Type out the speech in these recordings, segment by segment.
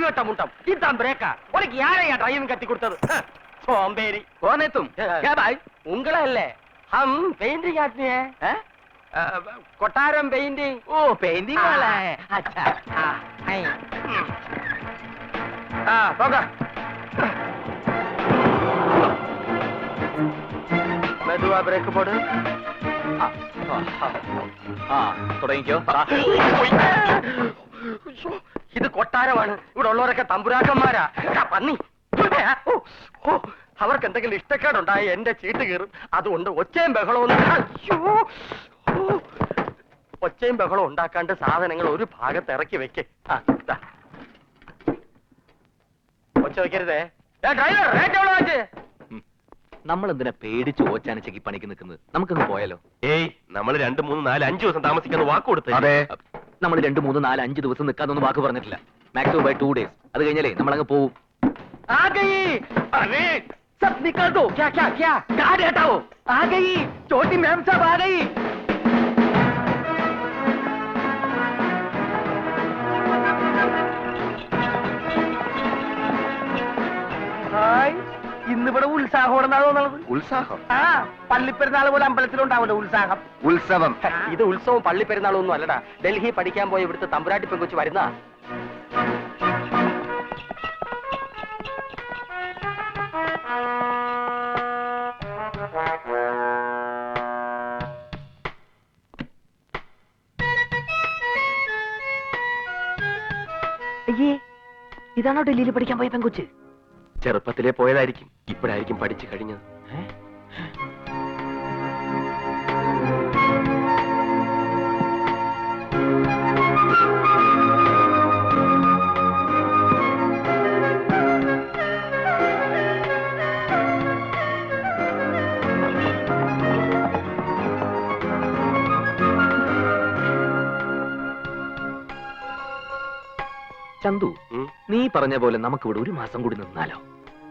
அறிவட்ட முட்டம் இதுதான் பிரேக்கா உனக்கு யாரையா டிரைவிங் கத்தி கொடுத்தது சோம்பேறி कौन है तुम क्या भाई உங்கள இல்ல हम पेंटिंग आदमी है कोटारम पेंटिंग ओ पेंटिंग वाला है अच्छा हां போங்க மெதுவா பிரேக் போடு തുടങ്ങിക്കോ ഇത് കൊട്ടാരമാണ് ഇവിടെ ഉള്ളവരൊക്കെ തമ്പുരാക്കന്മാരാ പന്നി അവർക്ക് എന്തെങ്കിലും ഇഷ്ടക്കേടുണ്ടായി എന്റെ ചീട്ട് കീറും അതുകൊണ്ട് ഒച്ചയും ബഹളവും ഒച്ചയും ബഹളവും ഉണ്ടാക്കാണ്ട് സാധനങ്ങൾ ഒരു ഭാഗത്ത് ഇറക്കി വെക്ക് ഒച്ച വെക്കരുതേ ഡ്രൈവർ റേറ്റ് എവിടെ വെച്ച് നമ്മൾ എന്തിനാ പേടിച്ച് ഓച്ചാനിച്ചക്ക് പണിക്ക് നിൽക്കുന്നത് നമുക്കൊന്ന് പോയാലോ ഏയ് നമ്മൾ 2, 3, 4, 5 ദിവസം താമസിക്കാന്ന് വാക്ക് കൊടുത്തേ അതെ നമ്മൾ 2, 3, 4, 5 ദിവസം നിൽക്കാന്നൊന്നും വാക്ക് പറഞ്ഞിട്ടില്ല മാക്സിമം ബൈ 2 ഡേയ്സ് അത് കഴിഞ്ഞാലേ നമ്മൾ അങ്ങ് പോവും आ गई अरे सब निकल दो क्या क्या क्या गाड़ी हटाओ आ गई छोटी मैम साहब आ गई ഹായ് ഇന്നിവിടെ ഉത്സാഹമാണെന്നാണ് തോന്നുന്നത് ഉത്സാഹം ആ പള്ളിപ്പെരുന്നാൾ പോലെ അമ്പലത്തിലുണ്ടാവല്ലോ ഉത്സാഹം ഉത്സവം ഇത് ഉത്സവം പള്ളിപ്പെരുന്നാളും ഒന്നും അല്ലടാ ഡൽഹി പഠിക്കാൻ പോയ ഇവിടുത്തെ തമ്പുരാട്ടി പെങ്കൊച്ച് വരുന്ന ഇതാണോ ഡൽഹിയിൽ പഠിക്കാൻ പോയ പെങ്കൊച്ച് ചെറുപ്പത്തിലേ പോയതായിരിക്കും ഇപ്പോഴായിരിക്കും പഠിച്ചു കഴിഞ്ഞത് ചന്തു നീ പറഞ്ഞ പോലെ നമുക്ക് ഇവിടെ 1 മാസം കൂടി നിന്നാലോ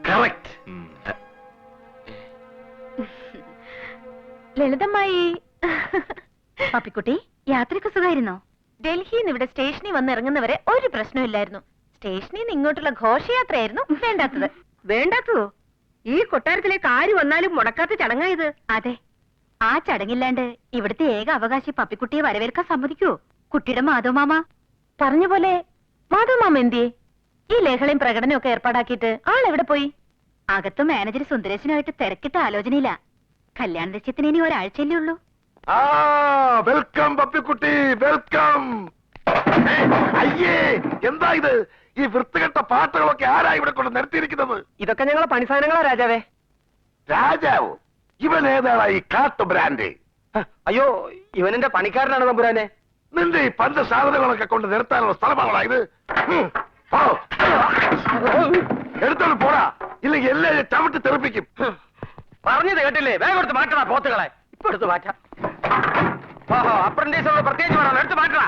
കറക്റ്റ് ലളിതമായി പപ്പിക്കുട്ടി യാത്രയ്ക്ക് സുഖമായിരുന്നോ ഡൽഹിയിൽ നിന്ന് ഇവിടെ സ്റ്റേഷനിൽ വന്ന് ഇറങ്ങുന്നവരെ ഒരു പ്രശ്നമില്ലായിരുന്നു സ്റ്റേഷനിൽ നിന്ന് ഇങ്ങോട്ടുള്ള ഘോഷയാത്രയായിരുന്നു വേണ്ടാത്തത് വേണ്ടാത്തതോ ഈ കൊട്ടാരത്തിലേക്ക് ആര് വന്നാലും മുടക്കാത്ത ചടങ്ങായത് അതെ ആ ചടങ്ങില്ലാണ്ട് ഇവിടുത്തെ ഏക അവകാശി പപ്പിക്കുട്ടിയെ വരവേൽക്കാൻ സമ്മതിക്കുവോ കുട്ടിയുടെ മാധവമാമ പറഞ്ഞ പോലെ മാധവമാമ എന്തിയെ ഈ ലഹളയും പ്രകടനവും ഒക്കെ ഏർപ്പാടാക്കിയിട്ട് ആളെവിടെ പോയി അകത്ത് മാനേജർ സുന്ദരേശനുമായിട്ട് തിരക്കിട്ട ആലോചനയില്ല കല്യാണ നിശ്ചയത്തിന് ഇനി ഒരാഴ്ചയല്ലേ ഉള്ളൂ വെൽക്കം പപ്പിക്കുട്ടി വെൽക്കം അയ്യേ എന്താ ഇത് ഈ വൃത്തികെട്ട പാട്ടുകളൊക്കെ ആരാ ഇവിടെ കൊണ്ട് നിർത്തിയിരിക്കുന്നത് ഇതൊക്കെ ഞങ്ങളെ പണിസാധനങ്ങളാ രാജാവേ രാജാവോ ഇവൻ ഏതാണ് ഈ കാട്ടു ബ്രാൻഡ് അയ്യോ ഇവനെന്റെ പണിക്കാരനാണ് തമ്പുരാനെ നിന്റെ ഈ പഞ്ചസാധനങ്ങളൊക്കെ കൊണ്ട് നിർത്താനുള്ള സ്ഥലമാണോ ഇത് എടുത്തോണ്ട് പോടാ ഇല്ലെങ്കിൽ എല്ലാവരും ചവിട്ടി തെറിപ്പിക്കും പറഞ്ഞത് കേട്ടില്ലേ വേഗം എടുത്ത് മാറ്റണ പോത്തുകളെ ഇപ്പൊ എടുത്ത് മാറ്റാം ഓഹോ അപ്രന്റീസോട് പ്രത്യേകിച്ച് വേണം എടുത്ത് മാറ്റണ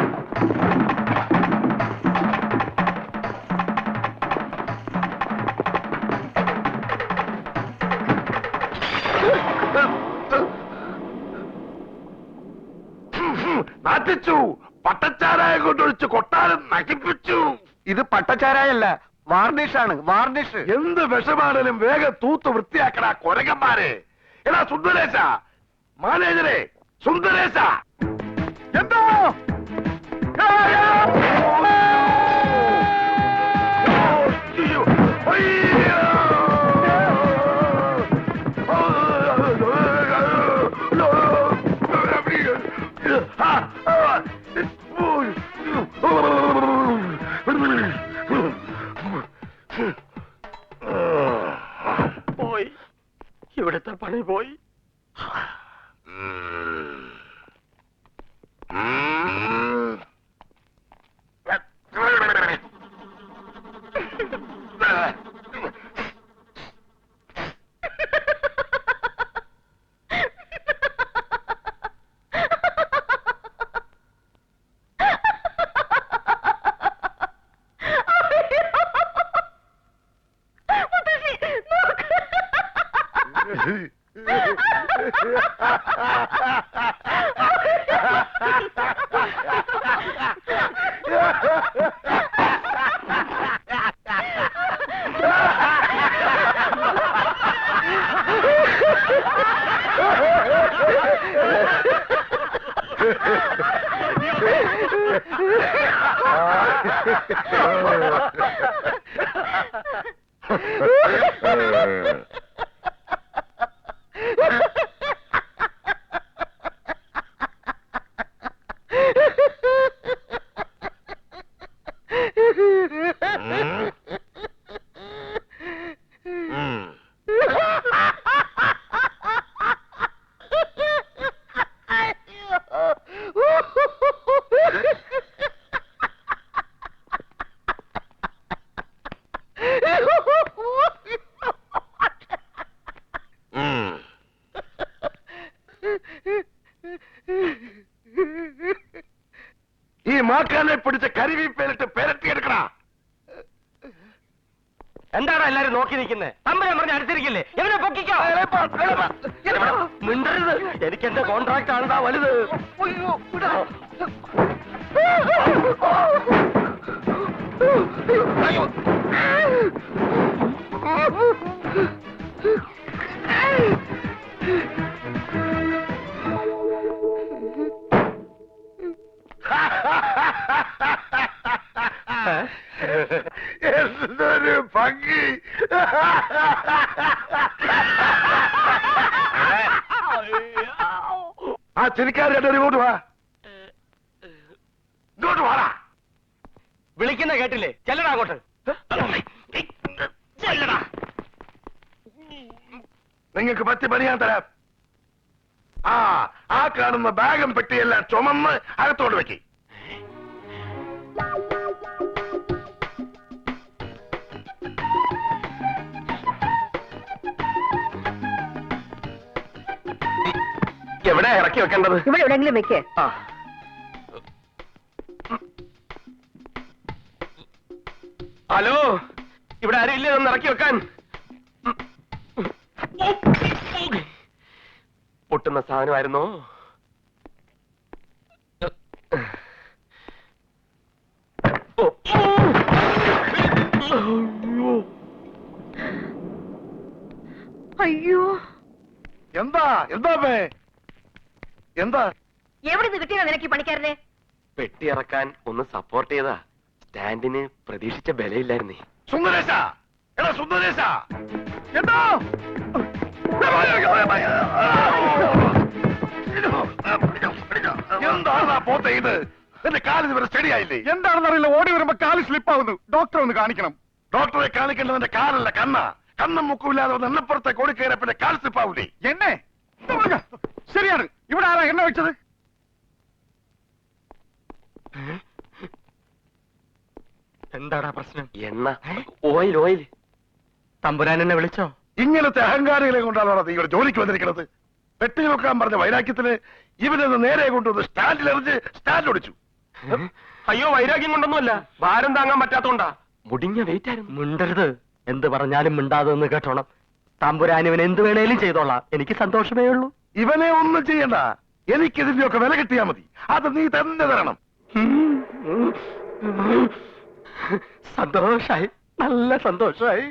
നശിച്ചു പട്ടച്ചാരായ കൊണ്ടൊഴിച്ച് കൊട്ടാരം നശിപ്പിച്ചു ഇത് പട്ടച്ചാരായല്ല വാർണിഷാണ് വാർണിഷ് എന്ത് വിഷമാണേലും വേഗം തൂത്ത് വൃത്തിയാക്കണ കൊരകന്മാരെ എടാ സുന്ദരേശ മാനേജരെ സുന്ദരേശ എന്തോ പോയി ഇവിടുത്തെ പണി പോയി ഈ മാക്കാനെ പിടിച്ച കരിവീപ്പേലിട്ട് പെരട്ടിയെടുക്കണ. എന്താണോ എല്ലാരും നോക്കി നിൽക്കുന്നത്? തമ്പുരാൻ പറഞ്ഞ് അടുത്തിരിക്കില്ലേ? എവനെ പൊക്കിക്കോ. മിണ്ടരുത്. എനിക്ക് എന്റെ കോൺട്രാക്ട് ആണെന്നാ വലുത്. എന്തൊരു ഭംഗി. ആ ചിരിക്കാരി ഇങ്ങോട്ട് വാ. ഇങ്ങോട്ട് വാടാ. വിളിക്കുന്ന കേട്ടില്ലേ? ചെല്ലടാ അങ്ങോട്ട്. ചെല്ലടാ. നിങ്ങൾക്ക് പറ്റി പണി ഞാൻ തരാം. ആ കാണുന്ന ബാഗും പെട്ടിയെല്ലാം ചുമന്ന് അകത്തോട് വെക്കി. എവിടെ ഇറക്കി വെക്കേണ്ടത്? ഇവിടെ എവിടെയെങ്കിലും വെക്കേ. ഹലോ, ഇവിടെ ആരും ഇല്ലേ ഒന്ന് ഇറക്കി വെക്കാൻ? പൊട്ടുന്ന സാധനമായിരുന്നോ? അയ്യോ, എന്താ എന്താ എന്താ? എവിടെ നിന്ന് കിട്ടിയതാ നിനക്ക് ഈ പണിക്കാരനെ? പെട്ടി ഇറക്കാൻ ഒന്ന് സപ്പോർട്ട് ചെയ്താ. സ്റ്റാൻഡിന് പ്രതീക്ഷിച്ച ബലയില്ലായിരുന്നേ. സുന്ദരേശ, എടാ സുന്ദരേശ, എന്താ? എന്താ പോത്തെ ഇത്? എന്റെ കാല് ഇതുവരെ സ്റ്റഡിയായില്ലേ? എന്താണെന്നറിയില്ല, ഓടി വരുമ്പോ കാല് സ്ലിപ്പാവുന്നു. ഡോക്ടറെ ഒന്ന് കാണിക്കണം. ഡോക്ടറെ കാണിക്കേണ്ടതിന്റെ കാലല്ല കണ്ണ. കണ്ണും മുക്കുമില്ലാതെ എണ്ണപ്പുറത്തെ കോടി കയറിയ പിന്നെ കാൽ സ്ലിപ്പാവൂലേ? എന്നെ ശരിയാണ്. ഇവിടെ ആരാ എണ്ണ വെച്ചത്? എന്താടാ പ്രശ്നം? എണ്ണ, ഓയിൽ. തമ്പുരാൻ എന്നെ വിളിച്ചോ? ഇങ്ങനത്തെ അഹങ്കാരികളെ കൊണ്ടാണോ നീ ഇവിടെ ജോലിക്ക് വന്നിരിക്കുന്നത്? പെട്ടി നോക്കാൻ പറഞ്ഞ വൈരാഗ്യത്തിന് ഇവനൊന്ന് നേരെ കൊണ്ടുവന്ന് സ്റ്റാൻഡിൽ എറിഞ്ഞ് സ്റ്റാൻഡ് ഒടിച്ചു. അയ്യോ, വൈരാഗ്യം കൊണ്ടൊന്നുമല്ല, ഭാരം താങ്ങാൻ പറ്റാത്തോണ്ടാ. മുടിഞ്ഞ വെയിറ്റ് ആയിരുന്നു. മിണ്ടരുത്. എന്ത് പറഞ്ഞാലും മിണ്ടാതെ ഒന്ന് കേട്ടോണം. തമ്പുരാൻ ഇവൻ എന്ത് വേണേലും ചെയ്തോളാം. എനിക്ക് സന്തോഷമേ ഉള്ളൂ. ഇവനെ ഒന്നും ചെയ്യണ്ട. എനിക്കിതിന്റെയൊക്കെ വില കിട്ടിയാ മതി. അത് നീ തന്നെ തരണം. സന്തോഷായി, നല്ല സന്തോഷായി.